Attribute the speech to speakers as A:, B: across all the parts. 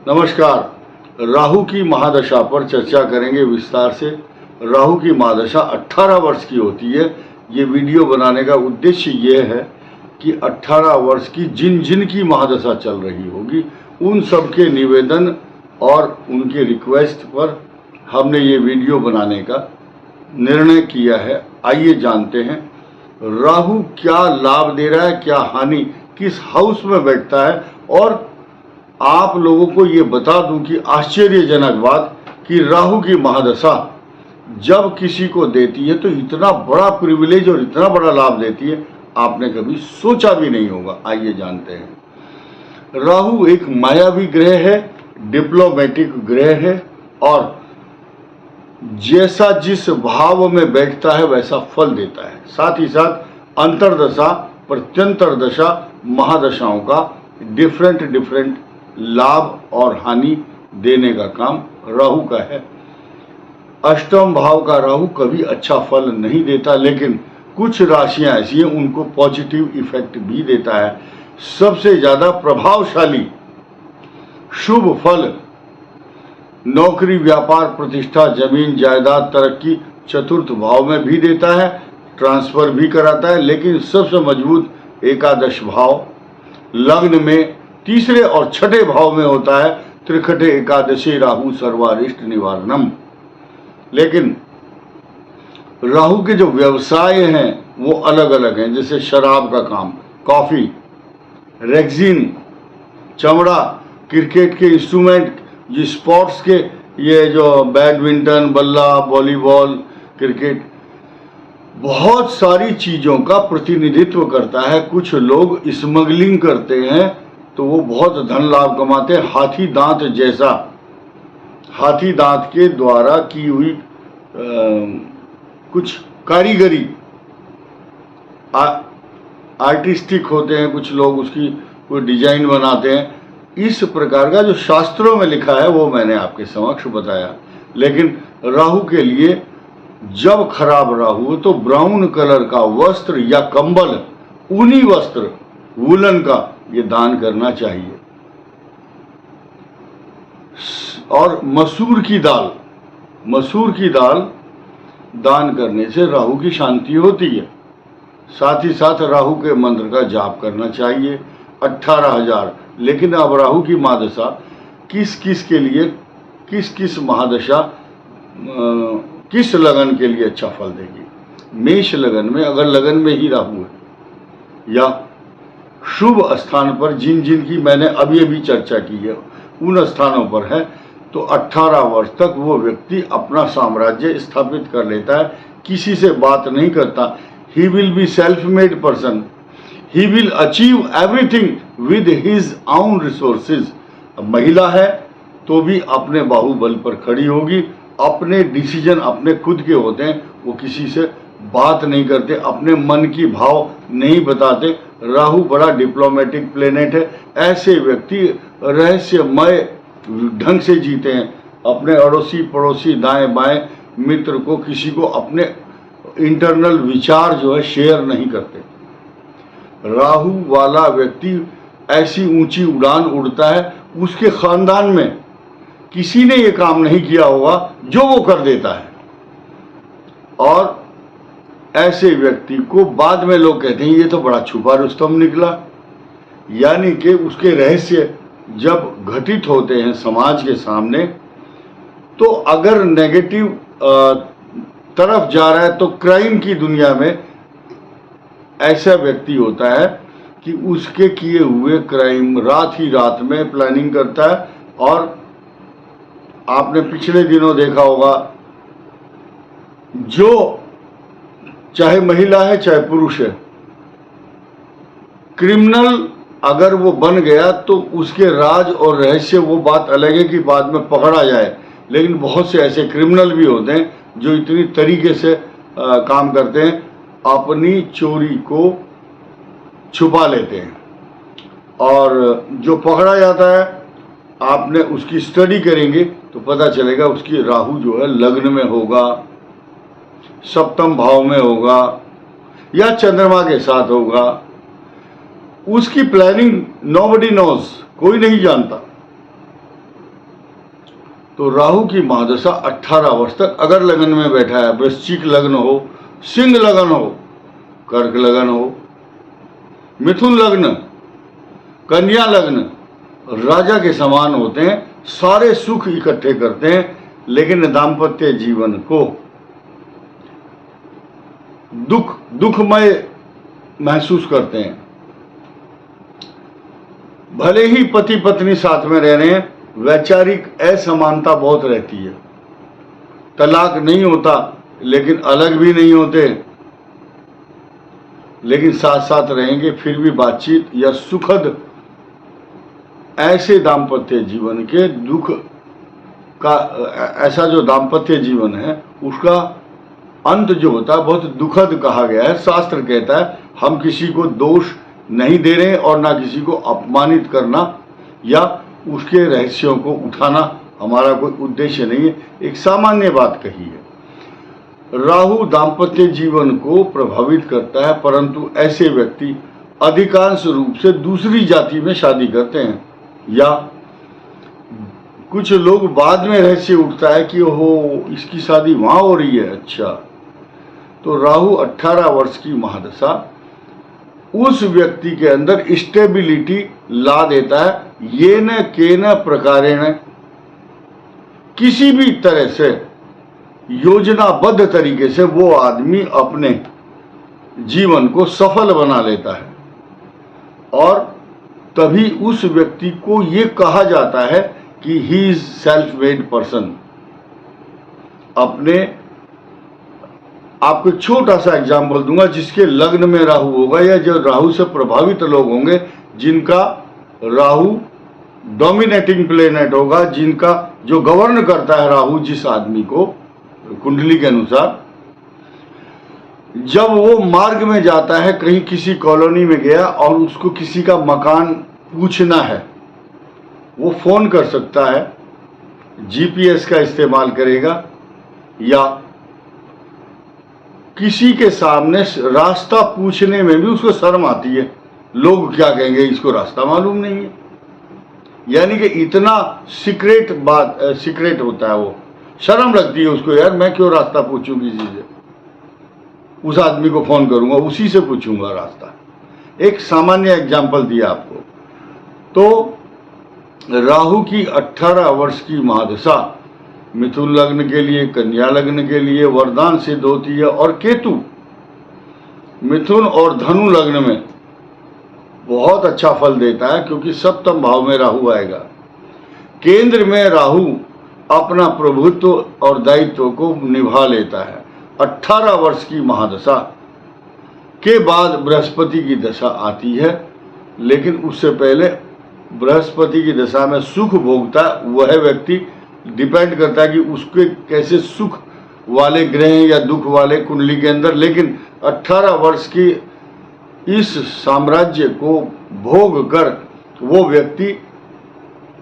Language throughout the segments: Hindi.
A: नमस्कार। राहु की महादशा पर चर्चा करेंगे विस्तार से। राहु की महादशा 18 वर्ष की होती है। ये वीडियो बनाने का उद्देश्य ये है कि 18 वर्ष की जिन जिन की महादशा चल रही होगी उन सब के निवेदन और उनके रिक्वेस्ट पर हमने ये वीडियो बनाने का निर्णय किया है। आइए जानते हैं राहु क्या लाभ दे रहा है, क्या हानि, किस हाउस में बैठता है। और आप लोगों को ये बता दूं कि आश्चर्यजनक बात कि राहु की महादशा जब किसी को देती है तो इतना बड़ा प्रिविलेज और इतना बड़ा लाभ देती है आपने कभी सोचा भी नहीं होगा। आइए जानते हैं। राहु एक मायावी ग्रह है, डिप्लोमेटिक ग्रह है और जैसा जिस भाव में बैठता है वैसा फल देता है। साथ ही साथ अंतरदशा, प्रत्यंतर दशा, महादशाओं का डिफरेंट लाभ और हानि देने का काम राहु का है। अष्टम भाव का राहु कभी अच्छा फल नहीं देता, लेकिन कुछ राशियां ऐसी हैं उनको पॉजिटिव इफेक्ट भी देता है। सबसे ज्यादा प्रभावशाली शुभ फल नौकरी, व्यापार, प्रतिष्ठा, जमीन जायदाद, तरक्की चतुर्थ भाव में भी देता है, ट्रांसफर भी कराता है। लेकिन सबसे मजबूत एकादश भाव लग्न में तीसरे और छठे भाव में होता है। त्रिखटे एकादशी राहु सर्वारिष्ट निवारणम। लेकिन राहु के जो व्यवसाय हैं वो अलग अलग हैं, जैसे शराब का काम, कॉफी, रेक्सिन, चमड़ा, क्रिकेट के इंस्ट्रूमेंट, ये स्पोर्ट्स के, ये जो बैडमिंटन, बल्ला, वॉलीबॉल, क्रिकेट, बहुत सारी चीज़ों का प्रतिनिधित्व करता है। कुछ लोग स्मगलिंग करते हैं तो वो बहुत धन लाभ कमाते हैं। हाथी दांत जैसा, हाथी दांत के द्वारा की हुई कुछ कारीगरी, आर्टिस्टिक होते हैं कुछ लोग, उसकी कोई डिजाइन बनाते हैं। इस प्रकार का जो शास्त्रों में लिखा है वो मैंने आपके समक्ष बताया। लेकिन राहु के लिए जब खराब राहु हो तो ब्राउन कलर का वस्त्र या कंबल, ऊनी वस्त्र, वूलन का, ये दान करना चाहिए। और मसूर की दाल दान करने से राहु की शांति होती है। साथ ही साथ राहु के मंत्र का जाप करना चाहिए 18,000। लेकिन अब राहु की महादशा किस किस के लिए, किस महादशा किस लगन के लिए अच्छा फल देगी। मेष लगन में, अगर लगन में ही राहु है या शुभ स्थान पर जिन जिन की मैंने अभी चर्चा की है उन स्थानों पर है तो 18 वर्ष तक वो व्यक्ति अपना साम्राज्य स्थापित कर लेता है, किसी से बात नहीं करता। He will be self made person, he will achieve everything with his own resources. महिला है तो भी अपने बाहुबल पर खड़ी होगी, अपने डिसीजन अपने खुद के होते हैं, वो किसी से बात नहीं करते, अपने मन की भाव नहीं बताते। राहु बड़ा डिप्लोमेटिक प्लेनेट है। ऐसे व्यक्ति रहस्यमय ढंग से जीते हैं, अपने अड़ोसी पड़ोसी, दाएं बाएं मित्र को, किसी को अपने इंटरनल विचार जो है शेयर नहीं करते। राहु वाला व्यक्ति ऐसी ऊंची उड़ान उड़ता है, उसके खानदान में किसी ने ये काम नहीं किया होगा जो वो कर देता है। और ऐसे व्यक्ति को बाद में लोग कहते हैं ये तो बड़ा छुपा रुस्तम निकला। यानी कि उसके रहस्य जब घटित होते हैं समाज के सामने तो अगर नेगेटिव तरफ जा रहा है तो क्राइम की दुनिया में ऐसा व्यक्ति होता है कि उसके किए हुए क्राइम रात ही रात में प्लानिंग करता है। और आपने पिछले दिनों देखा होगा, जो चाहे महिला है चाहे पुरुष है, क्रिमिनल अगर वो बन गया तो उसके राज और रहस्य वो बात अलग है कि बाद में पकड़ा जाए। लेकिन बहुत से ऐसे क्रिमिनल भी होते हैं जो इतनी तरीके से काम करते हैं, अपनी चोरी को छुपा लेते हैं। और जो पकड़ा जाता है, आपने उसकी स्टडी करेंगे तो पता चलेगा उसकी राहु जो है लग्न में होगा, सप्तम भाव में होगा या चंद्रमा के साथ होगा। उसकी प्लानिंग नोबडी नोज, कोई नहीं जानता। तो राहु की महादशा 18 वर्ष तक अगर लगन में बैठा है, वृश्चिक लग्न हो, सिंह लगन हो, कर्क लगन हो, मिथुन लग्न, कन्या लग्न, राजा के समान होते हैं, सारे सुख इकट्ठे करते हैं, लेकिन दाम्पत्य जीवन को दुखमय महसूस करते हैं। भले ही पति पत्नी साथ में रह रहे हैं, वैचारिक असमानता बहुत रहती है। तलाक नहीं होता, लेकिन अलग भी नहीं होते, लेकिन साथ साथ रहेंगे, फिर भी बातचीत या सुखद ऐसे दाम्पत्य जीवन के दुख का, ऐसा जो दाम्पत्य जीवन है उसका अंत जो होता है बहुत दुखद कहा गया है। शास्त्र कहता है हम किसी को दोष नहीं दे रहे और ना किसी को अपमानित करना या उसके रहस्यों को उठाना हमारा कोई उद्देश्य नहीं है, एक सामान्य बात कही है। राहु दाम्पत्य जीवन को प्रभावित करता है, परंतु ऐसे व्यक्ति अधिकांश रूप से दूसरी जाति में शादी करते हैं, या कुछ लोग बाद में रहस्य उठता है कि हो इसकी शादी वहां हो रही है। अच्छा, तो राहु 18 वर्ष की महादशा उस व्यक्ति के अंदर स्टेबिलिटी ला देता है। ये न के न प्रकारेण, किसी भी तरह से योजनाबद्ध तरीके से वो आदमी अपने जीवन को सफल बना लेता है, और तभी उस व्यक्ति को ये कहा जाता है कि he is self made person. अपने आपको छोटा सा एग्जाम्पल दूंगा, जिसके लग्न में राहु होगा या जो राहु से प्रभावित लोग होंगे, जिनका राहु डोमिनेटिंग प्लेनेट होगा, जिनका जो गवर्न करता है राहु जिस आदमी को कुंडली के अनुसार, जब वो मार्ग में जाता है, कहीं किसी कॉलोनी में गया और उसको किसी का मकान पूछना है, वो फोन कर सकता है, जीपीएस का इस्तेमाल करेगा, या किसी के सामने रास्ता पूछने में भी उसको शर्म आती है, लोग क्या कहेंगे इसको रास्ता मालूम नहीं है। यानी कि इतना सीक्रेट होता है, वो शर्म लगती है उसको, यार मैं क्यों रास्ता पूछूं किसी से, उस आदमी को फोन करूंगा, उसी से पूछूंगा रास्ता। एक सामान्य एग्जाम्पल दिया आपको। तो राहु की 18 वर्ष की महादशा मिथुन लग्न के लिए, कन्या लग्न के लिए वरदान सिद्ध होती है, और केतु मिथुन और धनु लग्न में बहुत अच्छा फल देता है, क्योंकि सप्तम भाव में राहु आएगा। केंद्र में राहु अपना प्रभुत्व और दायित्व को निभा लेता है। 18 वर्ष की महादशा के बाद बृहस्पति की दशा आती है, लेकिन उससे पहले बृहस्पति की दशा में सुख भोगता वह व्यक्ति, डिपेंड करता है कि उसके कैसे सुख वाले ग्रह या दुख वाले कुंडली के अंदर। लेकिन 18 वर्ष की इस साम्राज्य को भोग कर वो व्यक्ति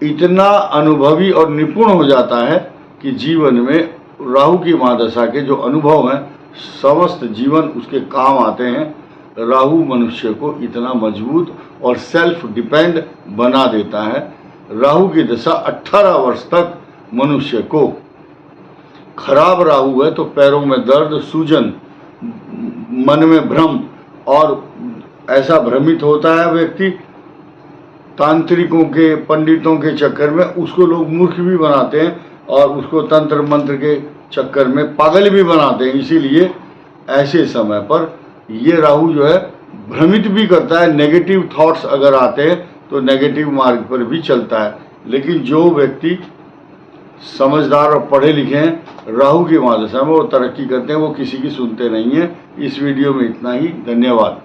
A: इतना अनुभवी और निपुण हो जाता है कि जीवन में राहु की महादशा के जो अनुभव हैं समस्त जीवन उसके काम आते हैं। राहु मनुष्य को इतना मजबूत और सेल्फ डिपेंड बना देता है। राहु की दशा 18 वर्ष तक मनुष्य को, खराब राहु है तो पैरों में दर्द, सूजन, मन में भ्रम, और ऐसा भ्रमित होता है व्यक्ति तांत्रिकों के, पंडितों के चक्कर में, उसको लोग मूर्ख भी बनाते हैं और उसको तंत्र मंत्र के चक्कर में पागल भी बनाते हैं। इसीलिए ऐसे समय पर ये राहु जो है भ्रमित भी करता है, नेगेटिव थॉट्स अगर आते हैं तो नेगेटिव मार्ग पर भी चलता है। लेकिन जो व्यक्ति समझदार और पढ़े लिखे हैं, राहु की महादशा में वो तरक्की करते हैं, वो किसी की सुनते नहीं हैं। इस वीडियो में इतना ही, धन्यवाद।